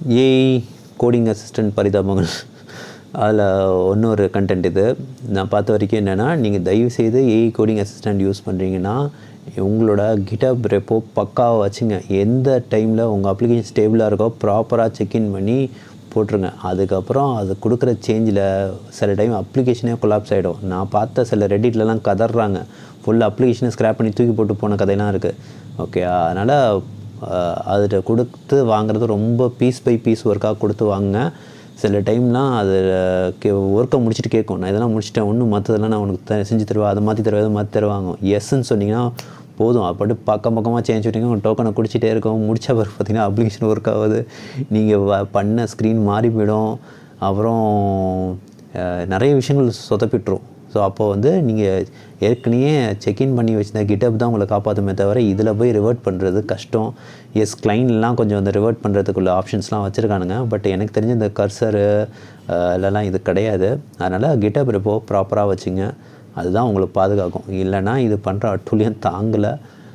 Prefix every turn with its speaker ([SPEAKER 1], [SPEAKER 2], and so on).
[SPEAKER 1] AI coding assistant பரிதாபங்கள் அதில் இன்னொரு content இது. நான் பார்த்த வரைக்கும் என்னென்னா, நீங்கள் தயவுசெய்து ஏஐ கோடிங் அசிஸ்டன்ட் யூஸ் பண்ணுறீங்கன்னா உங்களோட கிட்டப் ரெப்போ பக்காவாக வச்சுங்க. எந்த டைமில் உங்கள் அப்ளிகேஷன் ஸ்டேபிளாக இருக்கோ ப்ராப்பராக செக்இன் பண்ணி போட்டுருங்க. அதுக்கப்புறம் அது கொடுக்குற சேஞ்சில் சில டைம் அப்ளிகேஷனே கொலாப்ஸ் ஆகிடும். நான் பார்த்த சில ரெடிட்லலாம் கதறாங்க, ஃபுல் அப்ளிகேஷனை ஸ்க்ராப் பண்ணி தூக்கி போட்டு போன கதையெல்லாம் இருக்குது. ஓகே, அதனால் அதில் கொடுத்து வாங்குறது ரொம்ப பீஸ் பை பீஸ் ஒர்க்காக கொடுத்து வாங்குங்க. சில டைம்லாம் அது ஒர்க்கை முடிச்சுட்டு கேட்கும், நான் இதெல்லாம் முடிச்சுட்டேன், ஒன்றும் மற்றதெல்லாம் நான் உனக்கு செஞ்சு தருவேன், அதை மாற்றி தருவேன், அதை மாற்றி தருவாங்க. எஸ்ன்னு சொன்னிங்கன்னா போதும், அப்படி பக்கமாக சேஞ்ச் விட்டிங்க, உங்கள் டோக்கனை குடிச்சிட்டே இருக்கும். முடிச்ச பிறகு பார்த்திங்கன்னா அப்ளிகேஷன் ஒர்க் ஆகுது, நீங்கள் பண்ண ஸ்க்ரீன் மாறி போயிடும். அப்புறம் நிறைய விஷயங்கள் சொதப்பிட்டுரும். ஸோ அப்போ வந்து நீங்கள் ஏற்கனவே செக்இன் பண்ணி வச்சுருந்த கிட்டப் தான் உங்களை காப்பாற்றுமே தவிர இதில் போய் ரிவர்ட் பண்ணுறது கஷ்டம். எஸ், கிளைண்ட்லாம் கொஞ்சம் வந்து ரிவர்ட் பண்ணுறதுக்குள்ள ஆப்ஷன்ஸ்லாம் வச்சுருக்கானுங்க. பட் எனக்கு தெரிஞ்ச இந்த கர்சரு இல்லைலாம் இது கிடையாது. அதனால் கிட்டப் ரெப்போ ப்ராப்பராக வச்சுங்க, அதுதான் உங்களுக்கு பாதுகாக்கும். இல்லைனா இது பண்ணுற அட்டூழியம் தாங்கலை.